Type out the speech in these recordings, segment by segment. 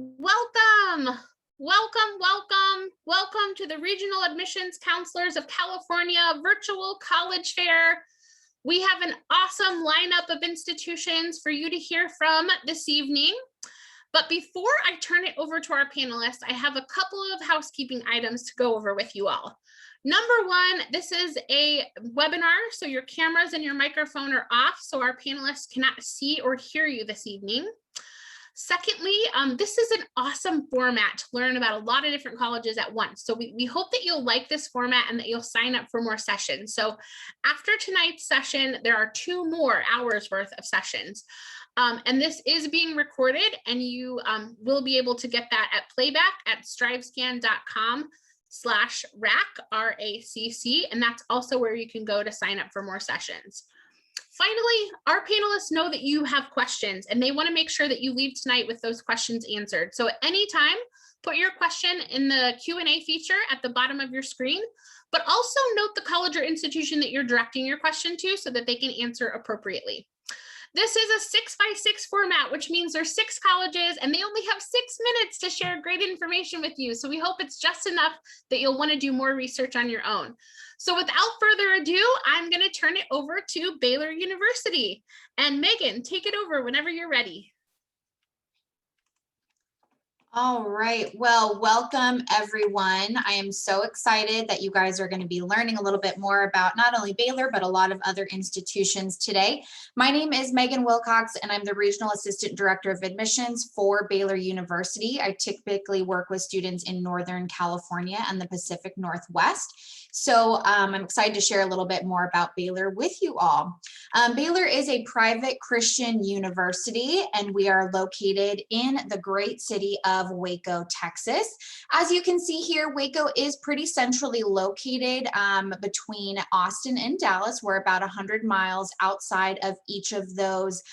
Welcome, welcome to the Regional Admissions Counselors of California Virtual College Fair. We have an awesome lineup of institutions for you to hear from this evening. But before I turn it over to our panelists, I have a couple of housekeeping items to go over with you all. Number one, this is a webinar, so your cameras and your microphone are off, so our panelists cannot see or hear you this evening. Secondly, this is an awesome format to learn about a lot of different colleges at once. So we hope that you'll like this format and that you'll sign up for more sessions. So after tonight's session, there are 2 more hours worth of sessions. And this is being recorded, and you will be able to get that at playback at strivescan.com/RACC, RACC, and that's also where you can go to sign up for more sessions. Finally, our panelists know that you have questions and they want to make sure that you leave tonight with those questions answered. So at any time, put your question in the Q&A feature at the bottom of your screen, but also note the college or institution that you're directing your question to so that they can answer appropriately. This is a 6x6 format, which means there's 6 colleges and they only have 6 minutes to share great information with you. So we hope it's just enough that you'll want to do more research on your own. So without further ado, I'm going to turn it over to Baylor University. And Megan, take it over whenever you're ready. All right, well, welcome everyone. I am so excited that you guys are going to be learning a little bit more about not only Baylor, but a lot of other institutions today. My name is Megan Wilcox, and I'm the Regional Assistant Director of Admissions for Baylor University. I typically work with students in Northern California and the Pacific Northwest. So I'm excited to share a little bit more about Baylor with you all. Baylor is a private Christian university, and we are located in the great city of Waco, Texas. As you can see here, Waco is pretty centrally located between Austin and Dallas. We're about 100 miles outside of each of those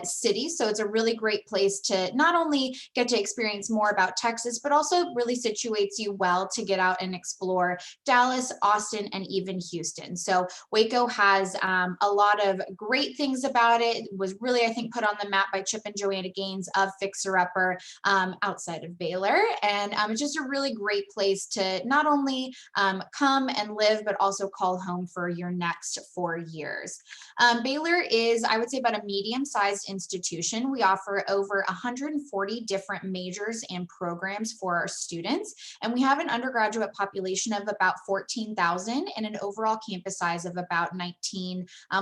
cities. So it's a really great place to not only get to experience more about Texas, but also really situates you well to get out and explore Dallas, Austin, and even Houston. So Waco has a lot of great things about it. It was really, I think, put on the map by Chip and Joanna Gaines of Fixer Upper outside of Baylor. And it's just a really great place to not only come and live, but also call home for your next 4 years. Baylor is, I would say, about a medium-sized institution. We offer over 140 different majors and programs for our students. And we have an undergraduate population of about 14,000 and an overall campus size of about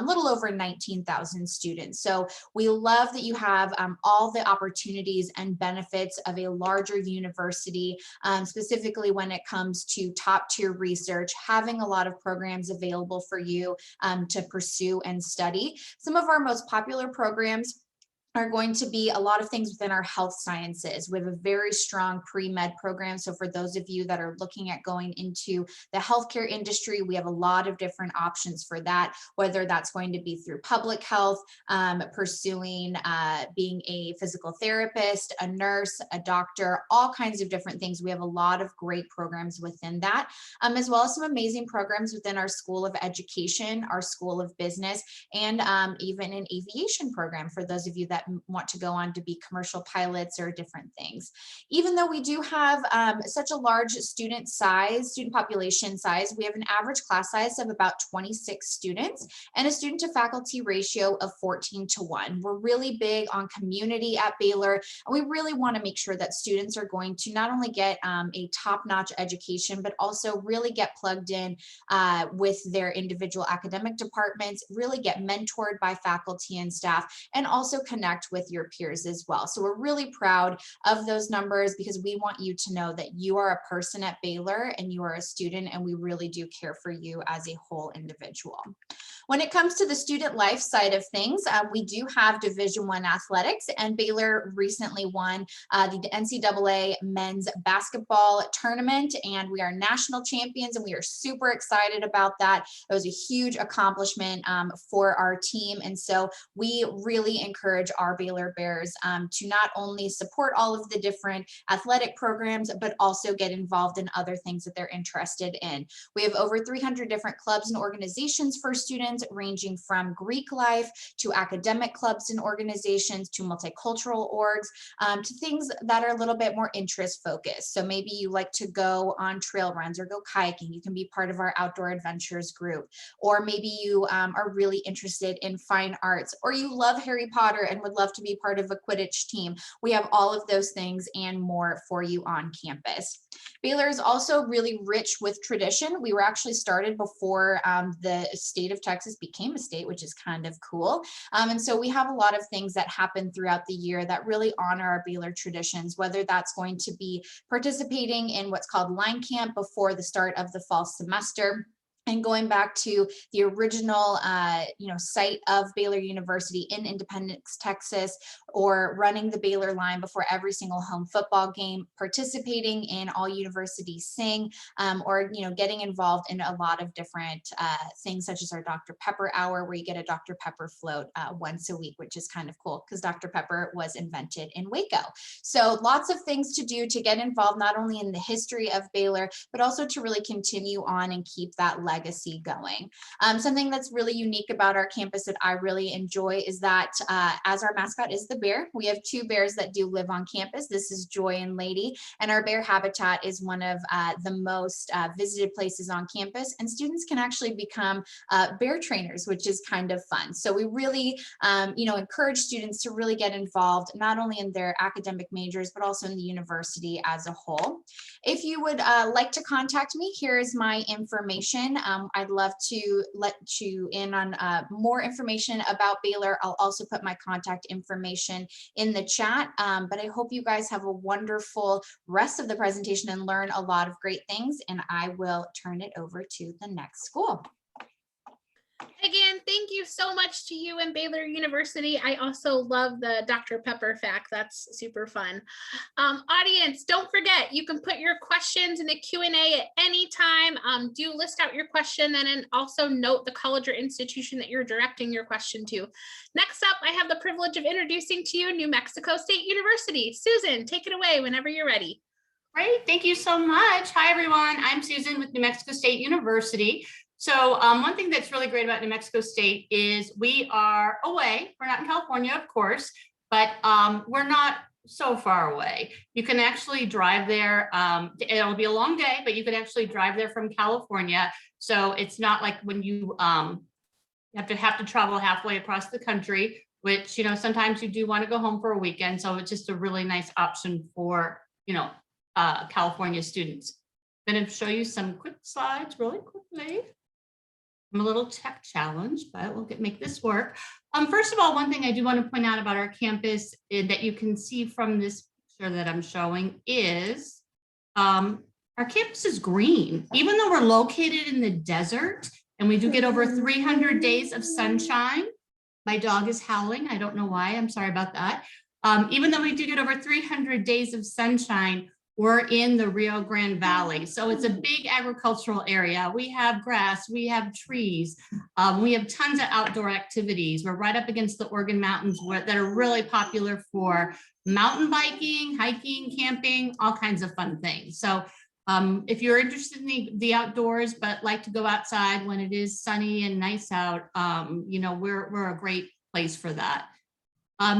little over 19,000 students. So we love that you have all the opportunities and benefits of a larger university, specifically when it comes to top tier research, having a lot of programs available for you to pursue and study. Some of our most popular programs are going to be a lot of things within our health sciences. We have a very strong pre-med program. So for those of you that are looking at going into the healthcare industry, we have a lot of different options for that, whether that's going to be through public health, pursuing being a physical therapist, a nurse, a doctor, all kinds of different things. We have a lot of great programs within that, as well as some amazing programs within our School of Education, our School of Business, and even an aviation program for those of you that want to go on to be commercial pilots or different things. Even though we do have such a large student population size, we have an average class size of about 26 students and a student to faculty ratio of 14:1. We're really big on community at Baylor, and we really want to make sure that students are going to not only get a top-notch education, but also really get plugged in with their individual academic departments, really get mentored by faculty and staff, and also connect with your peers as well. So we're really proud of those numbers because we want you to know that you are a person at Baylor and you are a student, and we really do care for you as a whole individual. When it comes to the student life side of things, we do have Division I athletics, and Baylor recently won the NCAA men's basketball tournament, and we are national champions, and we are super excited about that. It was a huge accomplishment for our team, and so we really encourage our our Baylor Bears to not only support all of the different athletic programs, but also get involved in other things that they're interested in. We have over 300 different clubs and organizations for students, ranging from Greek life to academic clubs and organizations to multicultural orgs, to things that are a little bit more interest focused. So maybe you like to go on trail runs or go kayaking. You can be part of our outdoor adventures group. Or maybe you are really interested in fine arts, or you love Harry Potter and would love to be part of a Quidditch team. We have all of those things and more for you on campus. Baylor is also really rich with tradition. We were actually started before the state of Texas became a state, which is kind of cool. And so we have a lot of things that happen throughout the year that really honor our Baylor traditions, whether that's going to be participating in what's called line camp before the start of the fall semester, and going back to the original, site of Baylor University in Independence, Texas, or running the Baylor line before every single home football game, participating in All Universities Sing, or getting involved in a lot of different things, such as our Dr. Pepper Hour, where you get a Dr. Pepper float once a week, which is kind of cool because Dr. Pepper was invented in Waco. So lots of things to do to get involved, not only in the history of Baylor, but also to really continue on and keep that legacy going. Something that's really unique about our campus that I really enjoy is that as our mascot is the bear, we have two bears that do live on campus. This is Joy and Lady, and our bear habitat is one of the most visited places on campus, and students can actually become bear trainers, which is kind of fun. So we really encourage students to really get involved, not only in their academic majors, but also in the university as a whole. If you would like to contact me, here is my information. I'd love to let you in on more information about Baylor. I'll also put my contact information in the chat, but I hope you guys have a wonderful rest of the presentation and learn a lot of great things, and I will turn it over to the next school. Again, thank you so much to you and Baylor University. I also love the Dr. Pepper fact. That's super fun. Audience, don't forget, you can put your questions in the Q&A at any time. Do list out your question and then also note the college or institution that you're directing your question to. Next up, I have the privilege of introducing to you New Mexico State University. Susan, take it away whenever you're ready. Great, thank you so much. Hi, everyone. I'm Susan with New Mexico State University. So one thing that's really great about New Mexico State is we are away. We're not in California, of course, but we're not so far away. You can actually drive there. It'll be a long day, but you can actually drive there from California. So it's not like when you have to travel halfway across the country, which, sometimes you do want to go home for a weekend. So it's just a really nice option for, California students. I'm going to show you some quick slides really quickly. I'm a little tech challenged, but we'll make this work. First of all, one thing I do want to point out about our campus that you can see from this picture that I'm showing is our campus is green. Even though we're located in the desert and we do get over 300 days of sunshine. My dog is howling. I don't know why. I'm sorry about that. Even though we do get over 300 days of sunshine, we're in the Rio Grande Valley. So it's a big agricultural area. We have grass, we have trees, we have tons of outdoor activities. We're right up against the Oregon Mountains that are really popular for mountain biking, hiking, camping, all kinds of fun things. So if you're interested in the outdoors, but like to go outside when it is sunny and nice out, we're a great place for that.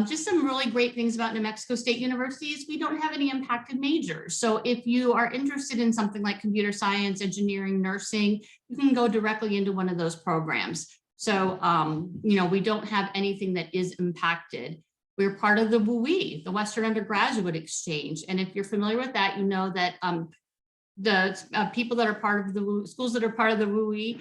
Just some really great things about New Mexico State University is we don't have any impacted majors. So if you are interested in something like computer science, engineering, nursing, you can go directly into one of those programs. So, we don't have anything that is impacted. We're part of the WUE, the Western Undergraduate Exchange. And if you're familiar with that, you know that the people that are part of the WUE, schools that are part of the WUE,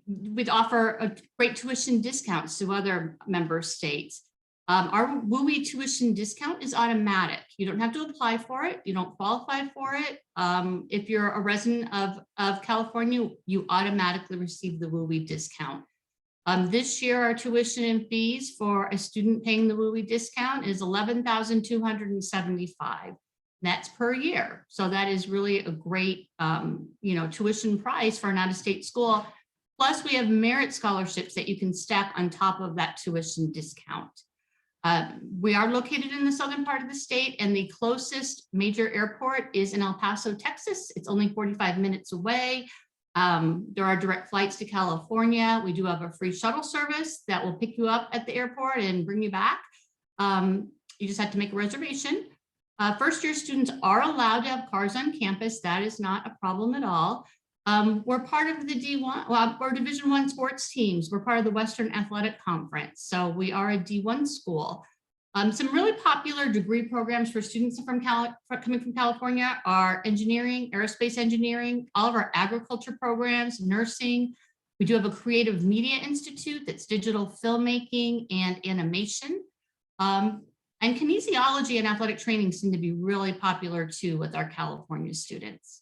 we'd offer a great tuition discounts to other member states. Our WUE tuition discount is automatic. You don't have to apply for it. You don't qualify for it. If you're a resident of California, you automatically receive the WUE discount. This year, our tuition and fees for a student paying the WUE discount is $11,275. That's per year. So that is really a great, tuition price for an out-of-state school. Plus, we have merit scholarships that you can stack on top of that tuition discount. We are located in the southern part of the state, and the closest major airport is in El Paso, Texas. It's only 45 minutes away. There are direct flights to California. We do have a free shuttle service that will pick you up at the airport and bring you back. You just have to make a reservation. First-year students are allowed to have cars on campus. That is not a problem at all. We're part of the D1, well, we're Division I sports teams. We're part of the Western Athletic Conference. So we are a D1 school. Some really popular degree programs for students coming from California are engineering, aerospace engineering, all of our agriculture programs, nursing. We do have a creative media institute that's digital filmmaking and animation. And kinesiology and athletic training seem to be really popular too with our California students.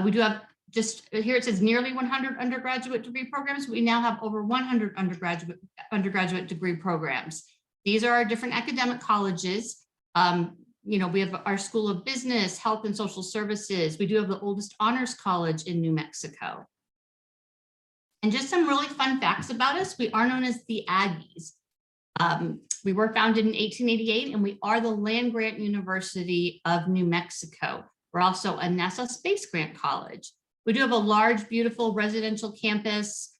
We do have, just here it says nearly 100 undergraduate degree programs. We now have over 100 undergraduate degree programs. These are our different academic colleges. We have our School of Business, Health and Social Services. We do have the oldest honors college in New Mexico. And just some really fun facts about us. We are known as the Aggies. We were founded in 1888, and we are the land-grant University of New Mexico. We're also a NASA Space Grant College. We do have a large, beautiful residential campus.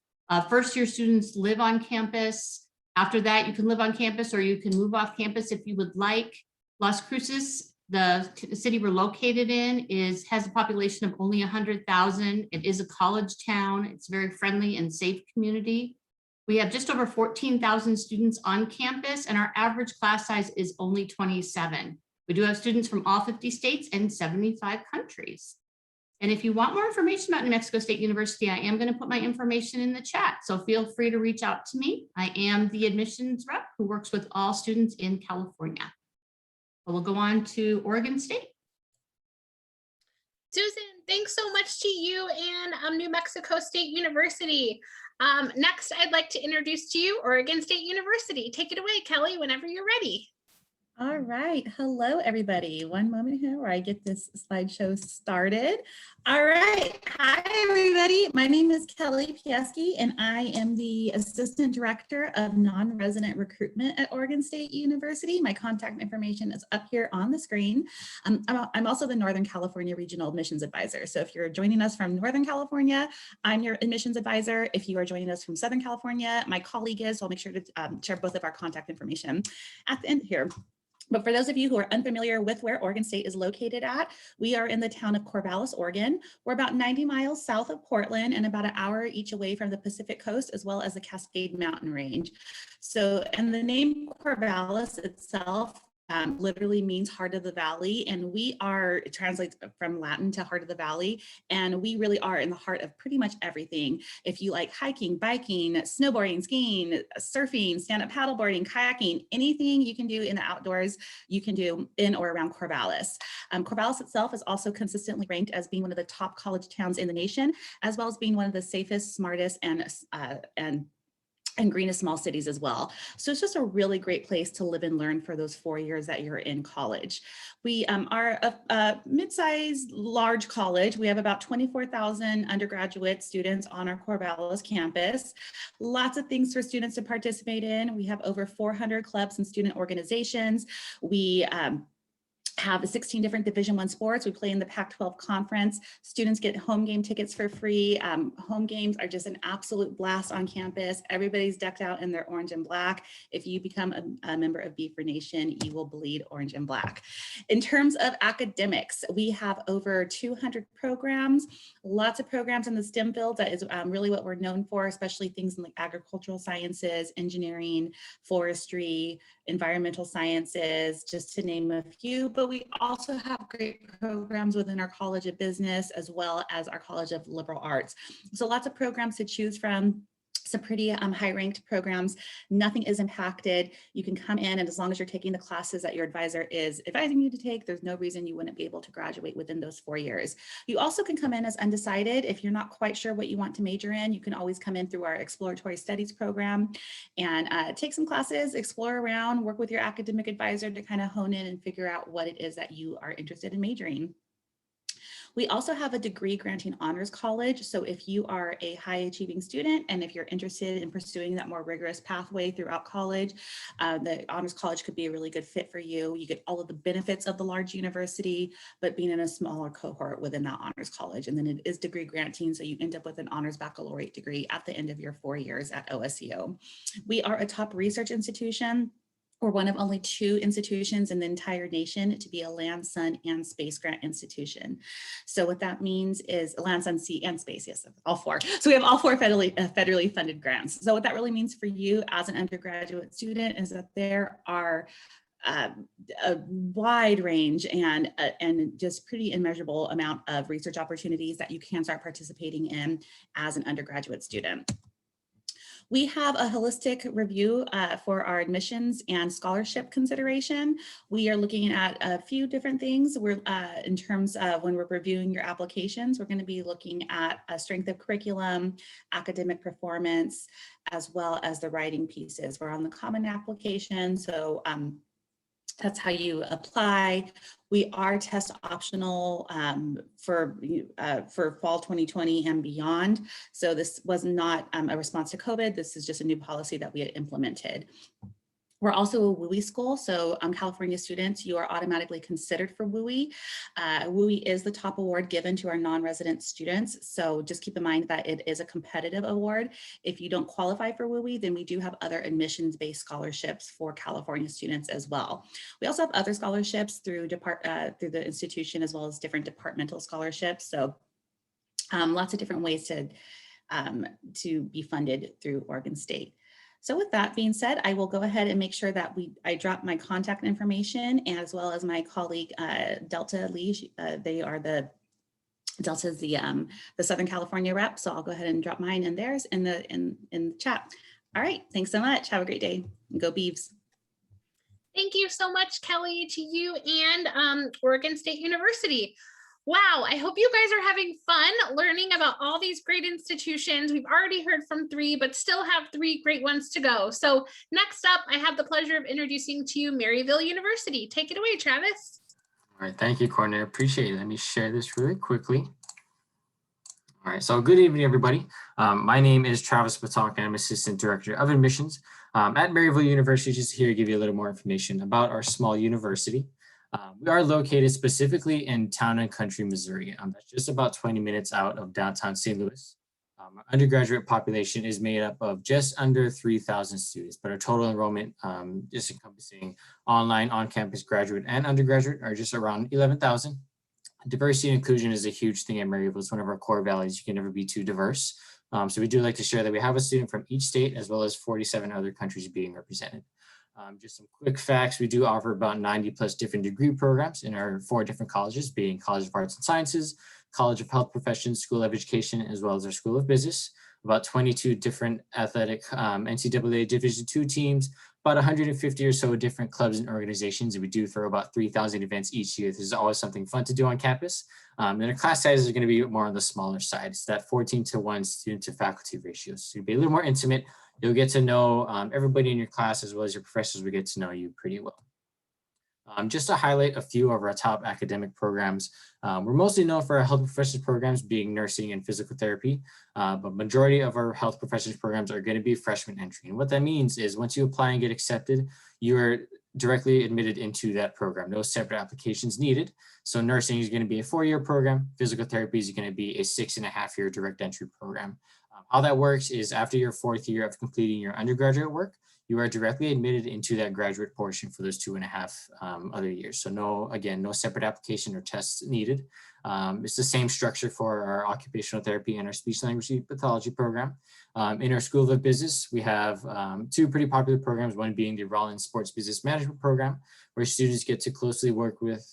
First-year students live on campus. After that, you can live on campus or you can move off campus if you would like. Las Cruces, the city we're located in, has a population of only 100,000. It is a college town. It's a very friendly and safe community. We have just over 14,000 students on campus, and our average class size is only 27. We do have students from all 50 states and 75 countries. And if you want more information about New Mexico State University, I am going to put my information in the chat. So feel free to reach out to me. I am the admissions rep who works with all students in California. We'll go on to Oregon State. Susan, thanks so much to you and New Mexico State University. Next, I'd like to introduce to you Oregon State University. Take it away, Kelly, whenever you're ready. All right. Hello, everybody. One moment here where I get this slideshow started. All right. Hi, everybody. My name is Kelly Pieski, and I am the Assistant Director of Non-Resident Recruitment at Oregon State University. My contact information is up here on the screen. I'm also the Northern California Regional Admissions Advisor. So if you're joining us from Northern California, I'm your admissions advisor. If you are joining us from Southern California, my colleague is, so I'll make sure to share both of our contact information at the end here. But for those of you who are unfamiliar with where Oregon State is located at, we are in the town of Corvallis, Oregon. We're about 90 miles south of Portland and about an hour each away from the Pacific coast, as well as the Cascade Mountain Range. So, and the name Corvallis itself literally means heart of the valley, and it translates from Latin to heart of the valley, and we really are in the heart of pretty much everything. If you like hiking, biking, snowboarding, skiing, surfing, stand-up paddleboarding, kayaking, anything you can do in the outdoors, you can do in or around Corvallis. Corvallis itself is also consistently ranked as being one of the top college towns in the nation, as well as being one of the safest, smartest, and greenest small cities as well. So it's just a really great place to live and learn for those 4 years that you're in college. We are a mid-sized, large college. We have about 24,000 undergraduate students on our Corvallis campus. Lots of things for students to participate in. We have over 400 clubs and student organizations. We have 16 different Division I sports. We play in the Pac-12 conference. Students get home game tickets for free. Home games are just an absolute blast on campus. Everybody's decked out in their orange and black. If you become a member of Beaver Nation, you will bleed orange and black. In terms of academics, we have over 200 programs, lots of programs in the STEM field. That is really what we're known for, especially things in like agricultural sciences, engineering, forestry, environmental sciences, just to name a few. But we also have great programs within our College of Business, as well as our College of Liberal Arts. So lots of programs to choose from. Some pretty high-ranked programs. Nothing is impacted. You can come in, and as long as you're taking the classes that your advisor is advising you to take, there's no reason you wouldn't be able to graduate within those 4 years. You also can come in as undecided. If you're not quite sure what you want to major in, you can always come in through our exploratory studies program and take some classes, explore around, work with your academic advisor to kind of hone in and figure out what it is that you are interested in majoring. We also have a degree granting honors college. So if you are a high achieving student and if you're interested in pursuing that more rigorous pathway throughout college, the honors college could be a really good fit for you. You get all of the benefits of the large university, but being in a smaller cohort within that honors college. And then it is degree granting. So you end up with an honors baccalaureate degree at the end of your 4 years at OSU. We are a top research institution. We're one of only 2 institutions in the entire nation to be a land, sun, and space grant institution. So what that means is land, sun, sea, and space. Yes, all 4. So we have all 4 federally funded grants. So what that really means for you as an undergraduate student is that there are a wide range and just pretty immeasurable amount of research opportunities that you can start participating in as an undergraduate student. We have a holistic review for our admissions and scholarship consideration. We are looking at a few different things. We're in terms of when we're reviewing your applications, we're going to be looking at a strength of curriculum, academic performance, as well as the writing pieces. We're on the common application, so that's how you apply. We are test optional for fall 2020 and beyond. So this was not a response to COVID. This is just a new policy that we had implemented. We're also a WUI school, so California students, you are automatically considered for WUI. WUI is the top award given to our non-resident students, so just keep in mind that it is a competitive award. If you don't qualify for WUI, then we do have other admissions-based scholarships for California students as well. We also have other scholarships through the institution, as well as different departmental scholarships. So lots of different ways to be funded through Oregon State. So with that being said, I will go ahead and make sure that I drop my contact information, as well as my colleague Delta Lee. They are Delta's the Southern California rep. So I'll go ahead and drop mine and theirs in the chat. All right, thanks so much. Have a great day. Go Beavs. Thank you so much, Kelly, to you and Oregon State University. Wow, I hope you guys are having fun learning about all these great institutions. We've already heard from 3, but still have 3 great ones to go. So next up, I have the pleasure of introducing to you Maryville University. Take it away, Travis. All right, thank you, Courtney. I appreciate it. Let me share this really quickly. All right, so good evening, everybody. My name is Travis Batok, and I'm Assistant Director of Admissions at Maryville University. Just here to give you a little more information about our small university. We are located specifically in Town and Country, Missouri. That's just about 20 minutes out of downtown St. Louis. Our undergraduate population is made up of just under 3,000 students, but our total enrollment, just encompassing online, on-campus, graduate, and undergraduate, are just around 11,000. Diversity and inclusion is a huge thing at Maryville. It's one of our core values. You can never be too diverse. So we do like to share that we have a student from each state, as well as 47 other countries being represented. Just some quick facts, we do offer about 90 plus different degree programs in our 4 different colleges, being College of Arts and Sciences, College of Health Professions, School of Education, as well as our School of Business. About 22 different athletic NCAA Division II teams, about 150 or so different clubs and organizations. And we do throw about 3,000 events each year. This is always something fun to do on campus. And our class sizes are going to be more on the smaller side. It's that 14:1 student to faculty ratio. So you'll be a little more intimate. You'll get to know everybody in your class, as well as your professors will get to know you pretty well. Just to highlight a few of our top academic programs, we're mostly known for our health professions programs being nursing and physical therapy, but majority of our health professions programs are going to be freshman entry. And what that means is once you apply and get accepted, you are directly admitted into that program. No separate applications needed. So nursing is going to be a 4-year program. Physical therapy is going to be a 6.5-year direct entry program. How that works is after your 4th year of completing your undergraduate work, you are directly admitted into that graduate portion for those 2.5 other years. So no separate application or tests needed. It's the same structure for our occupational therapy and our speech language pathology program. In our School of Business, we have 2 pretty popular programs, one being the Rollins Sports Business Management Program, where students get to closely work with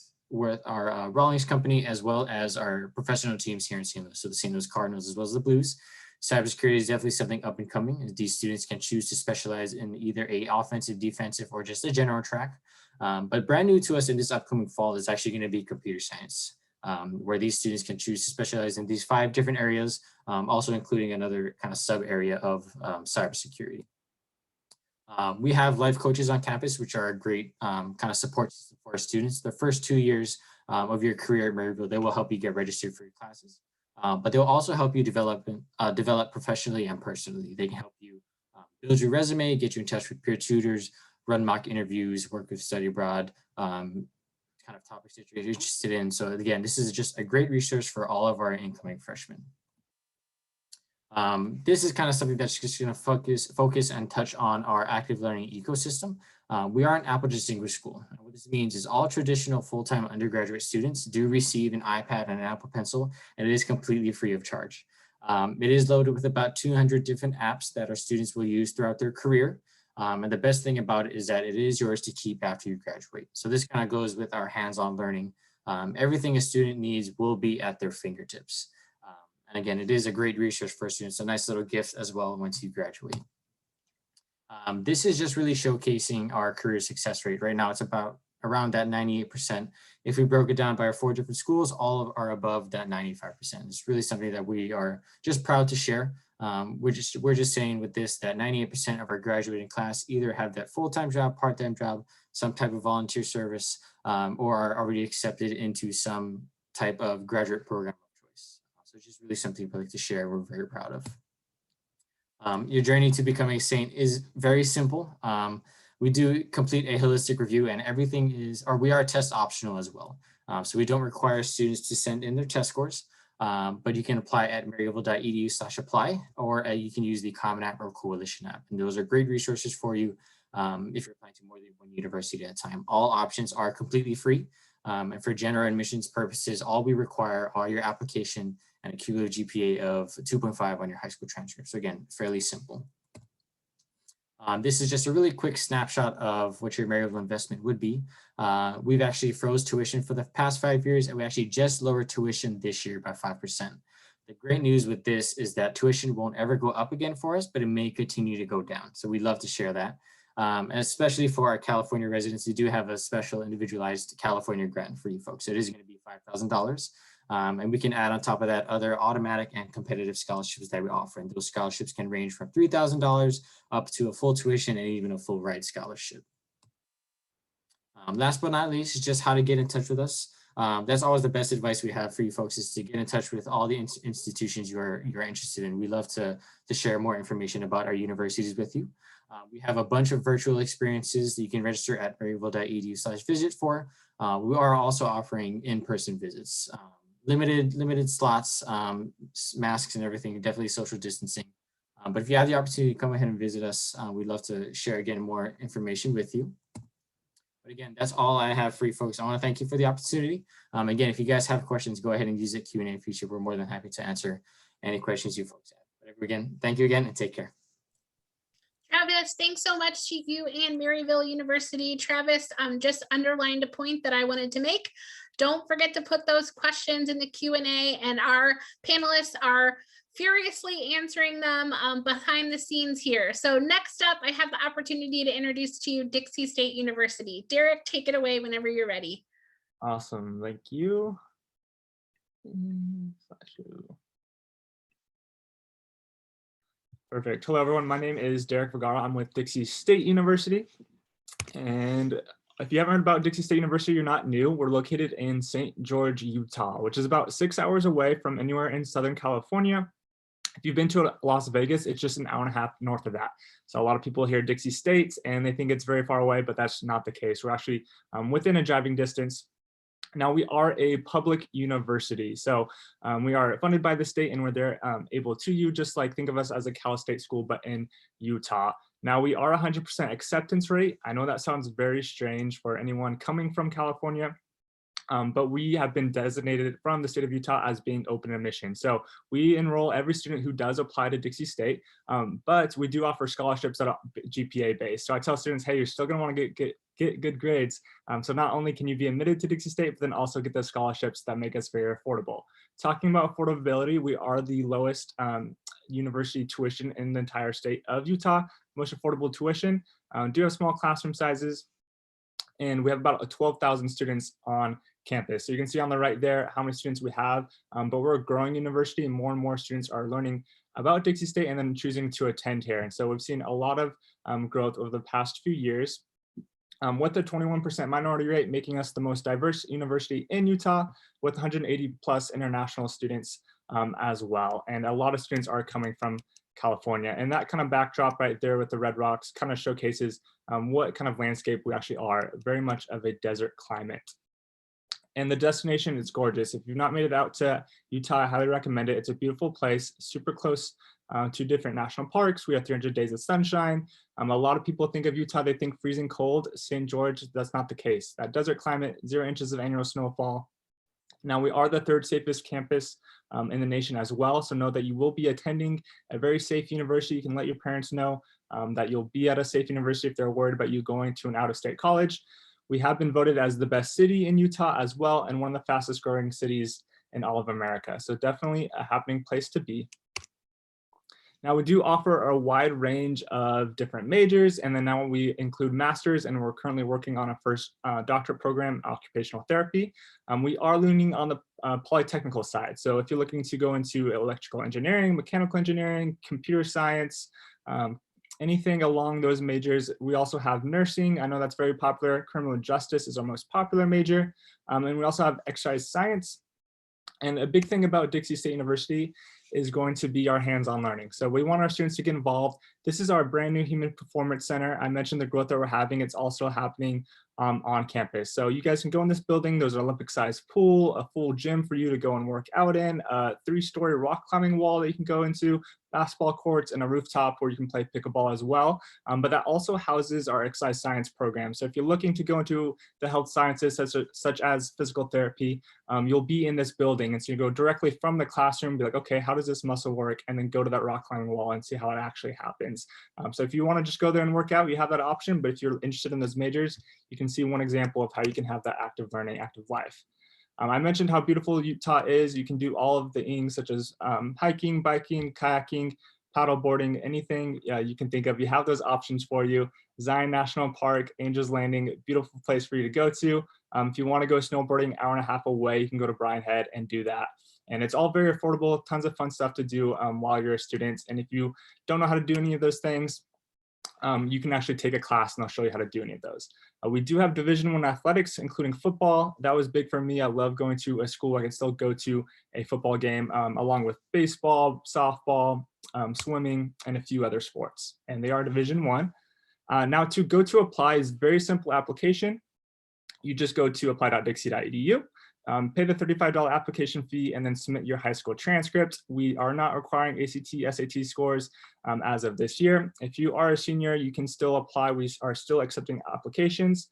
our Rawlings company, as well as our professional teams here in St. Louis. So the St. Louis Cardinals, as well as the Blues. Cybersecurity is definitely something up and coming, as these students can choose to specialize in either a offensive, defensive, or just a general track. But brand new to us in this upcoming fall is actually going to be computer science, where these students can choose to specialize in these 5 different areas, also including another kind of sub area of cybersecurity. We have life coaches on campus, which are a great kind of support system for our students. The first 2 years of your career at Maryville. They will help you get registered for your classes, but they'll also help you develop professionally and personally. They can help you build your resume, get you in touch with peer tutors, run mock interviews, work with study abroad, kind of topics that you're interested in. So again, this is just a great resource for all of our incoming freshmen. This is kind of something that's just going to focus and touch on our active learning ecosystem. We are an Apple Distinguished School. And what this means is all traditional full-time undergraduate students do receive an iPad and an Apple Pencil, and it is completely free of charge. It is loaded with about 200 different apps that our students will use throughout their career. And the best thing about it is that it is yours to keep after you graduate. So this kind of goes with our hands-on learning. Everything a student needs will be at their fingertips. And again, it is a great resource for students, a nice little gift as well once you graduate. This is just really showcasing our career success rate. Right now, it's about around that 98%. If we broke it down by our 4 different schools, all are above that 95%. It's really something that we are just proud to share. We're just saying with this that 98% of our graduating class either have that full-time job, part-time job, some type of volunteer service, or are already accepted into some type of graduate program of choice. So it's just really something we'd like to share. We're very proud of. Your journey to becoming a saint is very simple. We do complete a holistic review, and everything is, or we are test optional as well. So we don't require students to send in their test scores, but you can apply at maryville.edu/apply, or you can use the Common App or Coalition app. And those are great resources for you if you're applying to more than one university at a time. All options are completely free. And for general admissions purposes, all we require are your application and a cumulative GPA of 2.5 on your high school transcript. So again, fairly simple. This is just a really quick snapshot of what your Maryville investment would be. We've actually froze tuition for the past 5 years, and we actually just lowered tuition this year by 5%. The great news with this is that tuition won't ever go up again for us, but it may continue to go down. So we'd love to share that. And especially for our California residents, we do have a special individualized California grant for you folks. So it is going to be $5,000. And we can add on top of that other automatic and competitive scholarships that we offer. And those scholarships can range from $3,000 up to a full tuition and even a full ride scholarship. Last but not least is just how to get in touch with us. That's always the best advice we have for you folks, is to get in touch with all the institutions you're interested in. We love to share more information about our universities with you. We have a bunch of virtual experiences that you can register at maryville.edu/visit for. We are also offering in-person visits. Limited slots, masks and everything, definitely social distancing. But if you have the opportunity to come ahead and visit us, we'd love to share again more information with you. But again, that's all I have for you folks. I want to thank you for the opportunity. Again, if you guys have questions, go ahead and use the Q&A feature. We're more than happy to answer any questions you folks have. But again, thank you again and take care. Travis, thanks so much to you and Maryville University. Travis just underlined a point that I wanted to make. Don't forget to put those questions in the Q&A, and our panelists are furiously answering them behind the scenes here. So next up, I have the opportunity to introduce to you Dixie State University. Derek, take it away whenever you're ready. Awesome, thank you. Perfect. Hello, everyone. My name is Derek Vergara. I'm with Dixie State University. And if you haven't heard about Dixie State University, you're not new. We're located in St. George, Utah, which is about 6 hours away from anywhere in Southern California. If you've been to Las Vegas, it's just an hour and a half north of that. So a lot of people hear Dixie State and they think it's very far away, but that's not the case. We're actually within a driving distance. Now, we are a public university, so we are funded by the state, and we're there able to you, just like think of us as a Cal State school, but in Utah. Now, we are 100% acceptance rate. I know that sounds very strange for anyone coming from California, but we have been designated from the state of Utah as being open admission. So we enroll every student who does apply to Dixie State, but we do offer scholarships that are GPA based. So I tell students, hey, you're still gonna wanna get good grades. So not only can you be admitted to Dixie State, but then also get those scholarships that make us very affordable. Talking about affordability, we are the lowest university tuition in the entire state of Utah, most affordable tuition, do have small classroom sizes, and we have about 12,000 students on campus. So you can see on the right there how many students we have, but we're a growing university and more students are learning about Dixie State and then choosing to attend here. And so we've seen a lot of growth over the past few years. with a 21% minority rate, making us the most diverse university in Utah with 180 plus international students as well. And a lot of students are coming from California. And that kind of backdrop right there with the red rocks kind of showcases what kind of landscape we actually are, very much of a desert climate. And the destination is gorgeous. If you've not made it out to Utah, I highly recommend it. It's a beautiful place, super close to different national parks. We have 300 days of sunshine. A lot of people think of Utah, they think freezing cold. St. George, that's not the case. That desert climate, 0 inches of annual snowfall. Now, we are the 3rd safest campus in the nation as well. So know that you will be attending a very safe university. You can let your parents know that you'll be at a safe university if they're worried about you going to an out-of-state college. We have been voted as the best city in Utah as well, and one of the fastest growing cities in all of America. So definitely a happening place to be. Now we do offer a wide range of different majors, and then now we include masters, and we're currently working on a first doctorate program, occupational therapy. We are leaning on the polytechnical side. So if you're looking to go into electrical engineering, mechanical engineering, computer science, anything along those majors. We also have nursing. I know that's very popular. Criminal justice is our most popular major. And we also have exercise science. And a big thing about Dixie State University is going to be our hands-on learning. So we want our students to get involved. This is our brand new Human Performance Center. I mentioned the growth that we're having. It's also happening on campus. So you guys can go in this building. There's an Olympic-sized pool, a full gym for you to go and work out in, a 3-story rock climbing wall that you can go into, basketball courts, and a rooftop where you can play pickleball as well. But that also houses our exercise science program. So if you're looking to go into the health sciences such as physical therapy, you'll be in this building. And so you go directly from the classroom, be like, okay, how does this muscle work? And then go to that rock climbing wall and see how it actually happens. So if you want to just go there and work out, you have that option. But if you're interested in those majors, you can see one example of how you can have that active learning, active life. I mentioned how beautiful Utah is. You can do all of the things such as hiking, biking, kayaking, paddleboarding, anything you can think of. You have those options for you. Zion National Park, Angels Landing, beautiful place for you to go to. If you want to go snowboarding, an hour and a half away, you can go to Bryan Head and do that. And it's all very affordable, tons of fun stuff to do while you're a student. And if you don't know how to do any of those things, you can actually take a class and I'll show you how to do any of those. We do have Division I athletics, including football. That was big for me. I love going to a school where I can still go to a football game along with baseball, softball, swimming, and a few other sports. And they are Division I. Now to go to apply is very simple application. You just go to apply.dixie.edu. Pay the $35 application fee and then submit your high school transcript. We are not requiring ACT, SAT scores as of this year. If you are a senior, you can still apply. We are still accepting applications.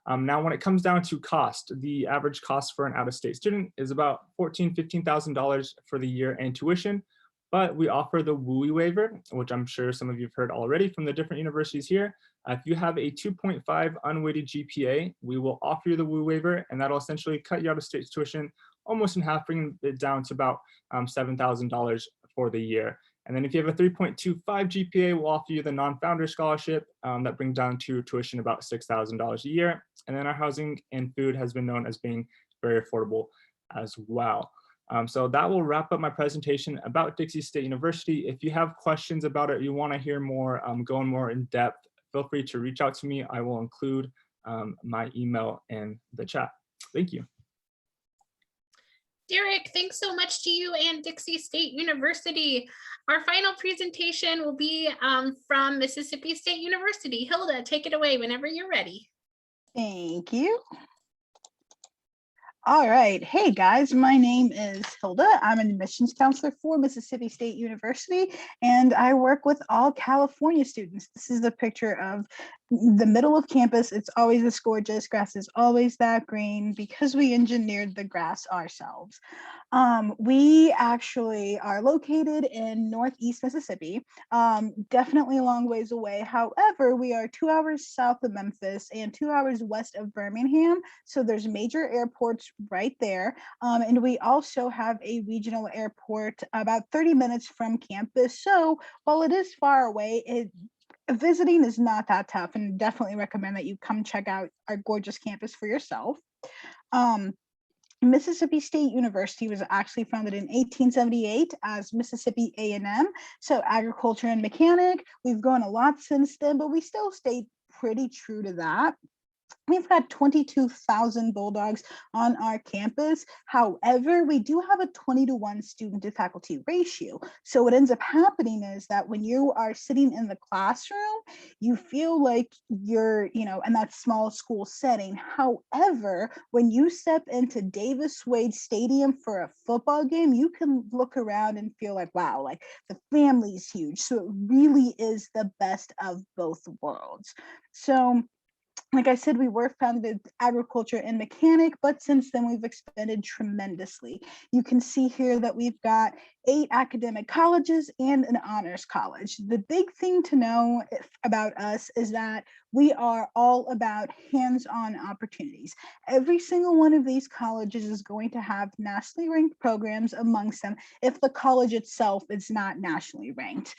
Now, when it comes down to cost, the average cost for an out-of-state student is about $14,000, $15,000 for the year and tuition. But we offer the WUI waiver, which I'm sure some of you have heard already from the different universities here. If you have a 2.5 unweighted GPA, we will offer you the WUI waiver, and that'll essentially cut your out-of-state tuition almost in half, bringing it down to about $7,000 for the year. And then if you have a 3.25 GPA, we'll offer you the non-founder scholarship that brings down to tuition about $6,000 a year. And then our housing and food has been known as being very affordable as well. So that will wrap up my presentation about Dixie State University. If you have questions about it, you want to hear more, going more in depth, feel free to reach out to me. I will include my email in the chat. Thank you. Derek, thanks so much to you and Dixie State University. Our final presentation will be from Mississippi State University. Hilda, take it away whenever you're ready. Thank you. All right. Hey guys, my name is Hilda. I'm an admissions counselor for Mississippi State University, and I work with all California students. This is the picture of the middle of campus. It's always this gorgeous. Grass is always that green because we engineered the grass ourselves. We actually are located in Northeast Mississippi, definitely a long ways away. However, we are 2 hours south of Memphis and 2 hours west of Birmingham. So there's major airports right there. And we also have a regional airport about 30 minutes from campus. So while it is far away, visiting is not that tough, and definitely recommend that you come check out our gorgeous campus for yourself. Mississippi State University was actually founded in 1878 as Mississippi A&M, so agriculture and mechanic. We've grown a lot since then, but we still stayed pretty true to that. We've got 22,000 Bulldogs on our campus. However, we do have a 20-to-1 student to faculty ratio. So what ends up happening is that when you are sitting in the classroom, you feel like you're, in that small school setting. However, when you step into Davis Wade Stadium for a football game, you can look around and feel like, wow, like the family's huge. So it really is the best of both worlds. So like I said, we were founded in agriculture and mechanic, but since then we've expanded tremendously. You can see here that we've got 8 academic colleges and an honors college. The big thing to know about us is that we are all about hands-on opportunities. Every single one of these colleges is going to have nationally ranked programs amongst them if the college itself is not nationally ranked.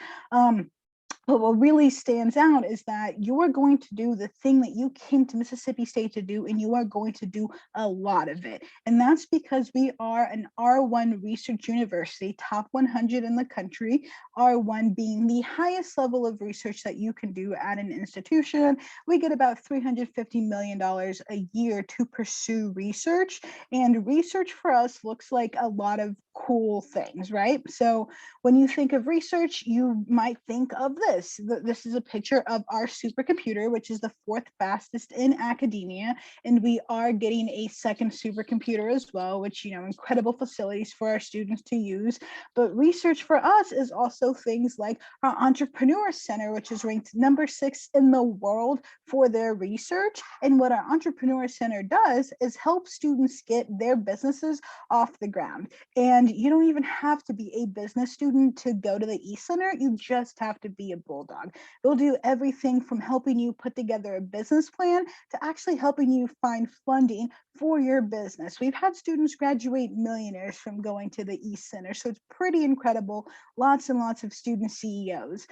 But what really stands out is that you are going to do the thing that you came to Mississippi State to do, and you are going to do a lot of it. And that's because we are an R1 research university, top 100 in the country, R1 being the highest level of research that you can do at an institution. We get about $350 million a year to pursue research. And research for us looks like a lot of cool things, right? So when you think of research, you might think of this. This is a picture of our supercomputer, which is the 4th fastest in academia. And we are getting a second supercomputer as well, which, incredible facilities for our students to use. But research for us is also things like our Entrepreneur Center, which is ranked number 6 in the world for their research. And what our Entrepreneur Center does is help students get their businesses off the ground. And you don't even have to be a business student to go to the e-center. You just have to be a Bulldog. They'll do everything from helping you put together a business plan to actually helping you find funding for your business. We've had students graduate millionaires from going to the e-center. So it's pretty incredible. Lots and lots of student CEOs.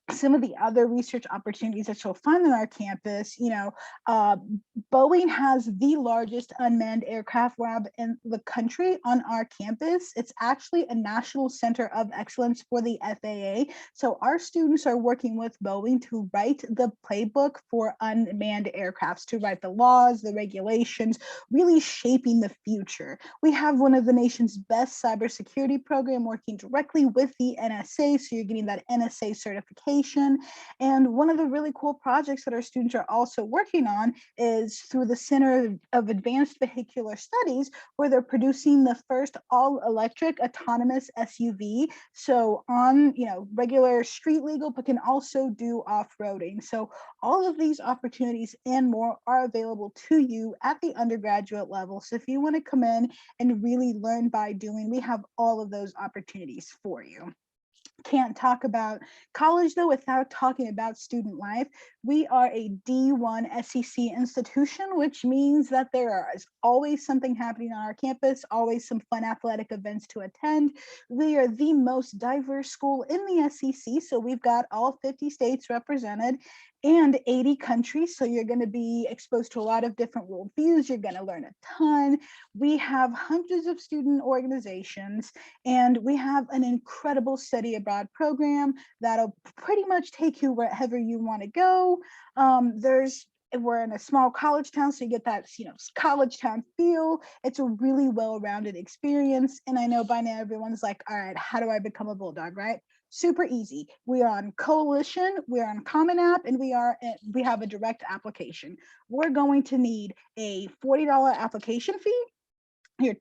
Some of the other research opportunities that you'll find on our campus, Boeing has the largest unmanned aircraft lab in the country on our campus. It's actually a national center of excellence for the FAA. So our students are working with Boeing to write the playbook for unmanned aircrafts, to write the laws, the regulations, really shaping the future. We have one of the nation's best cybersecurity program working directly with the NSA. So you're getting that NSA certification. And one of the really cool projects that our students are also working on is through the Center of Advanced Vehicular Studies, where they're producing the first all-electric autonomous SUV. So on, regular street legal, but can also do off-roading. So all of these opportunities and more are available to you at the undergraduate level. So if you want to come in and really learn by doing, we have all of those opportunities for you. Can't talk about college though without talking about student life. We are a D1 SEC institution, which means that there is always something happening on our campus, always some fun athletic events to attend. We are the most diverse school in the SEC, so we've got all 50 states represented and 80 countries. So you're going to be exposed to a lot of different worldviews. You're going to learn a ton. We have hundreds of student organizations, and we have an incredible study abroad program that'll pretty much take you wherever you want to go. We're in a small college town, so you get that, college town feel. It's a really well-rounded experience. And I know by now everyone's like, all right, how do I become a Bulldog, right? Super easy. We are on Coalition, we're on Common App, and we have a direct application. We're going to need a $40 application fee, your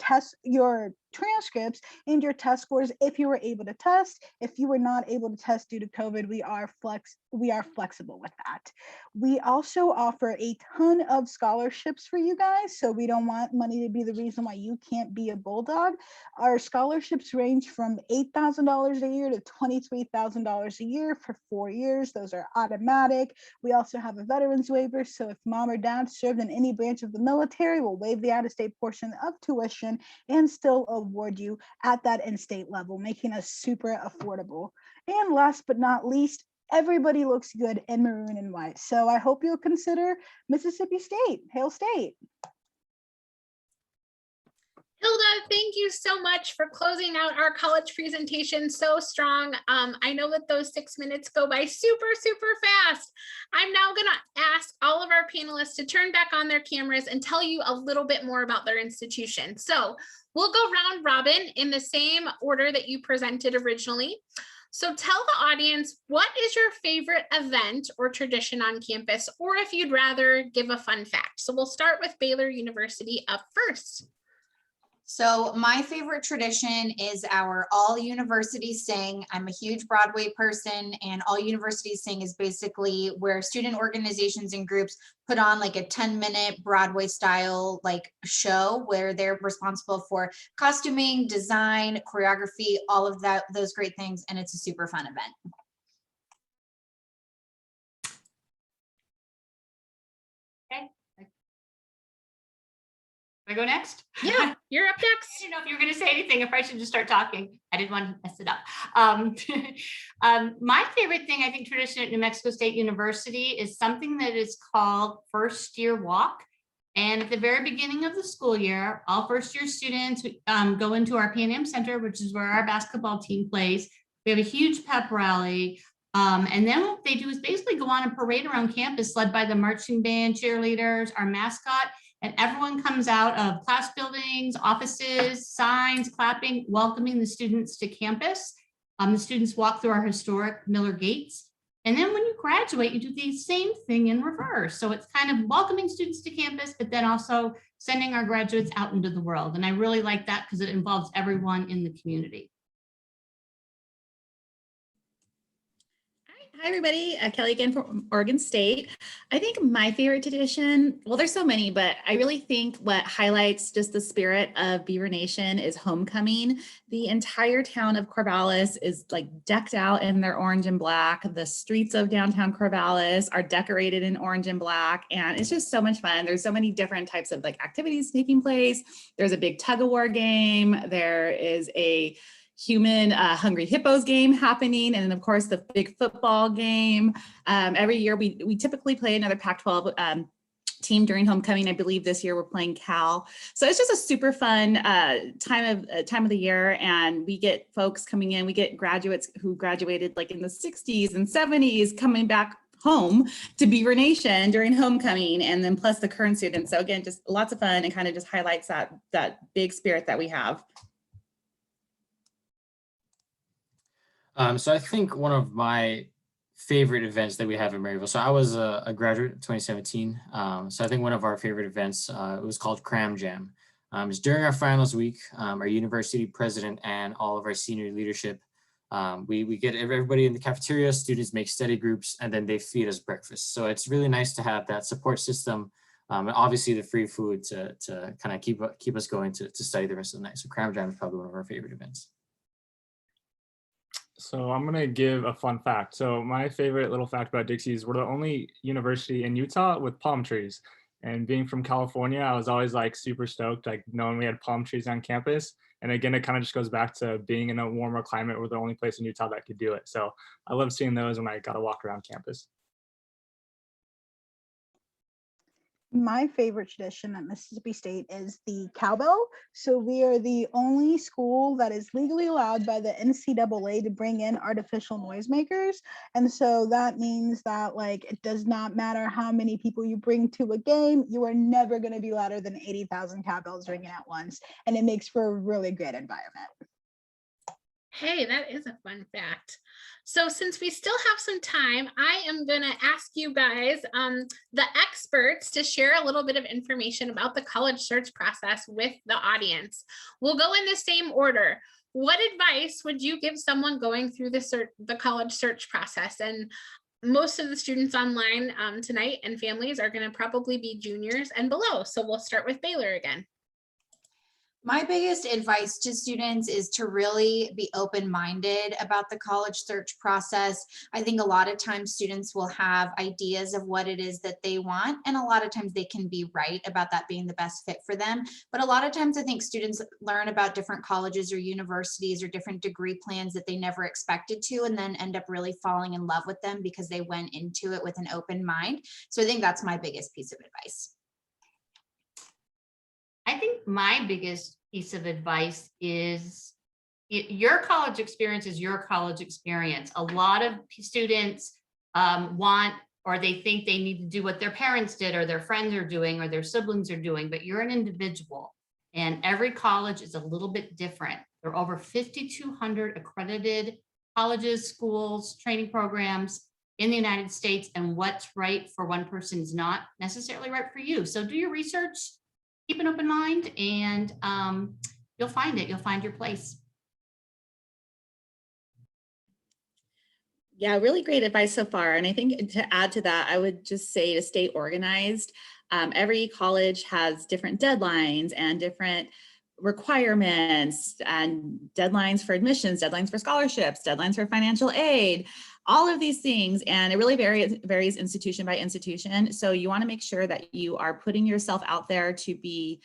transcripts, and your test scores if you were able to test. If you were not able to test due to COVID, we are flexible with that. We also offer a ton of scholarships for you guys, so we don't want money to be the reason why you can't be a Bulldog. Our scholarships range from $8,000 a year to $23,000 a year for 4 years. Those are automatic. We also have a veterans waiver, so if mom or dad served in any branch of the military, we'll waive the out-of-state portion of tuition and still award you at that in-state level, making us super affordable. And last but not least, everybody looks good in maroon and white. So I hope you'll consider Mississippi State. Hail State. Hilda, thank you so much for closing out our college presentation so strong. I know that those 6 minutes go by super, super fast. I'm now going to ask all of our panelists to turn back on their cameras and tell you a little bit more about their institution. So we'll go round robin in the same order that you presented originally. So tell the audience, what is your favorite event or tradition on campus, or if you'd rather give a fun fact. So we'll start with Baylor University up first. So my favorite tradition is our All Universities Sing. I'm a huge Broadway person, and All Universities Sing is basically where student organizations and groups put on like a 10-minute Broadway style like show where they're responsible for costuming, design, choreography, all of those great things. And it's a super fun event. I go next? Yeah, you're up I next. didn't know if you were going to say anything, if I should just start talking. I didn't want to mess it up. My favorite thing, I think, tradition at New Mexico State University is something that is called First Year Walk. And at the very beginning of the school year, all first year students go into our P&M Center, which is where our basketball team plays. We have a huge pep rally. And then what they do is basically go on a parade around campus led by the marching band, cheerleaders, our mascot. And everyone comes out of class buildings, offices, signs, clapping, welcoming the students to campus. The students walk through our historic Miller gates. And then when you graduate, you do the same thing in reverse. So it's kind of welcoming students to campus, but then also sending our graduates out into the world. And I really like that because it involves everyone in the community. Hi, everybody. Kelly again from Oregon State. I think my favorite tradition, well, there's so many, but I really think what highlights just the spirit of Beaver Nation is homecoming. The entire town of Corvallis is like decked out in their orange and black. The streets of downtown Corvallis are decorated in orange and black, and it's just so much fun. There's so many different types of like activities taking place. There's a big tug of war game. There is a human Hungry Hippos game happening, and then of course the big football game. Every year we typically play another Pac-12 team during homecoming. I believe this year we're playing Cal. So it's just a super fun time of the year, and we get folks coming in. We get graduates who graduated like in the 60s and 70s coming back home to Beaver Nation during homecoming, and then plus the current students. So again, just lots of fun, and kind of just highlights that big spirit that we have. So I think one of my favorite events that we have in Maryville, so I was a graduate in 2017. So I think one of our favorite events, it was called Cram Jam. It's during our finals week, our university president and all of our senior leadership, we get everybody in the cafeteria, students make study groups, and then they feed us breakfast. So it's really nice to have that support system, and obviously the free food to kind of keep us going to study the rest of the night. So Cram Jam is probably one of our favorite events. So I'm gonna give a fun fact. So my favorite little fact about Dixie is we're the only university in Utah with palm trees. And being from California, I was always like super stoked, like knowing we had palm trees on campus. And again, it kind of just goes back to being in a warmer climate. We're the only place in Utah that could do it. So I love seeing those when I got to walk around campus. My favorite tradition at Mississippi State is the cowbell. So we are the only school that is legally allowed by the NCAA to bring in artificial noisemakers. And so that means that like, it does not matter how many people you bring to a game, you are never going to be louder than 80,000 cowbells ringing at once. And it makes for a really great environment. Hey, that is a fun fact. So since we still have some time, I am going to ask you guys, the experts, to share a little bit of information about the college search process with the audience. We'll go in the same order. What advice would you give someone going through the college search process? And most of the students online tonight and families are going to probably be juniors and below. So we'll start with Baylor again. My biggest advice to students is to really be open-minded about the college search process. I think a lot of times students will have ideas of what it is that they want, and a lot of times they can be right about that being the best fit for them. But a lot of times I think students learn about different colleges or universities or different degree plans that they never expected to, and then end up really falling in love with them because they went into it with an open mind. So I think that's my biggest piece of advice. I think my biggest piece of advice is your college experience is your college experience. A lot of students want, or they think they need to do what their parents did or their friends are doing or their siblings are doing, but you're an individual and every college is a little bit different. There are over 5,200 accredited colleges, schools, training programs in the United States, and what's right for one person is not necessarily right for you. So do your research, keep an open mind, and you'll find it. You'll find your place. Yeah, really great advice so far. And I think to add to that, I would just say to stay organized. Every college has different deadlines and different requirements and deadlines for admissions, deadlines for scholarships, deadlines for financial aid, all of these things. And it really varies institution by institution. So you want to make sure that you are putting yourself out there to be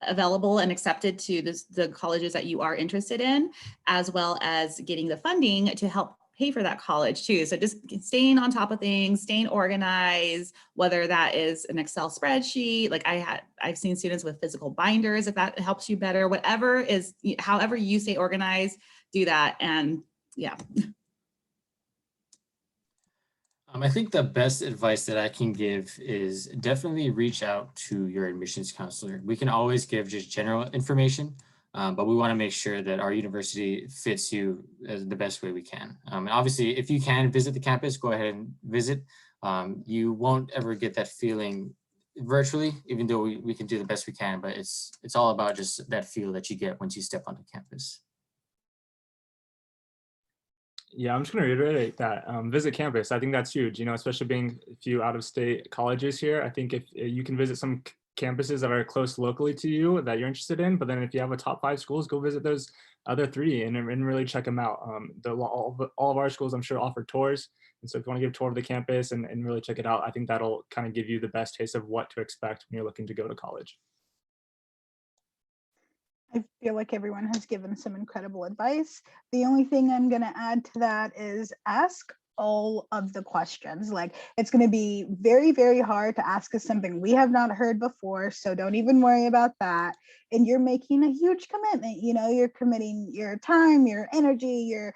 available and accepted to the colleges that you are interested in, as well as getting the funding to help pay for that college too. So just staying on top of things, staying organized, whether that is an Excel spreadsheet, like I've seen students with physical binders, if that helps you better, whatever is, however you stay organized, do that. And yeah. I think the best advice that I can give is definitely reach out to your admissions counselor. We can always give just general information, but we want to make sure that our university fits you as the best way we can. And obviously, if you can visit the campus, go ahead and visit. You won't ever get that feeling virtually, even though we can do the best we can, but it's all about just that feel that you get once you step onto campus. Yeah, I'm just going to reiterate that. Visit campus. I think that's huge, especially being a few out-of-state colleges here. I think if you can visit some campuses that are close locally to you that you're interested in, but then if you have a top 5 schools, go visit those other 3 and really check them out. All of our schools, I'm sure, offer tours. And so if you want to give a tour of the campus and really check it out, I think that'll kind of give you the best taste of what to expect when you're looking to go to college. I feel like everyone has given some incredible advice. The only thing I'm going to add to that is ask all of the questions. Like, it's going to be very, very hard to ask us something we have not heard before. So don't even worry about that. And you're making a huge commitment. You're committing your time, your energy, your,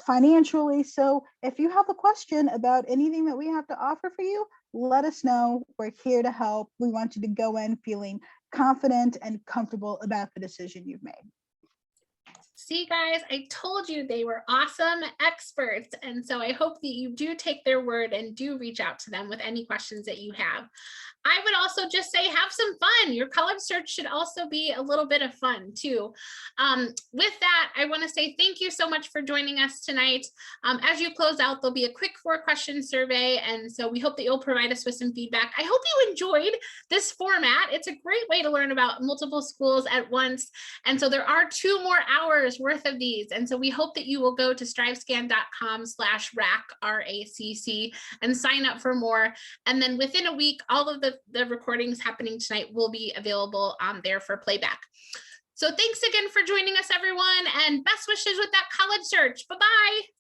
financially. So if you have a question about anything that we have to offer for you, let us know. We're here to help. We want you to go in feeling confident and comfortable about the decision you've made. See, guys, I told you they were awesome experts. And so I hope that you do take their word and do reach out to them with any questions that you have. I would also just say, have some fun. Your college search should also be a little bit of fun too. With that, I want to say thank you so much for joining us tonight. As you close out, there'll be a quick 4-question survey. And so we hope that you'll provide us with some feedback. I hope you enjoyed this format. It's a great way to learn about multiple schools at once. And so there are 2 more hours worth of these. And so we hope that you will go to strivescan.com/RACC, RACC, and sign up for more. And then within a week, all of the recordings happening tonight will be available there for playback. So thanks again for joining us, everyone, and best wishes with that college search. Bye-bye.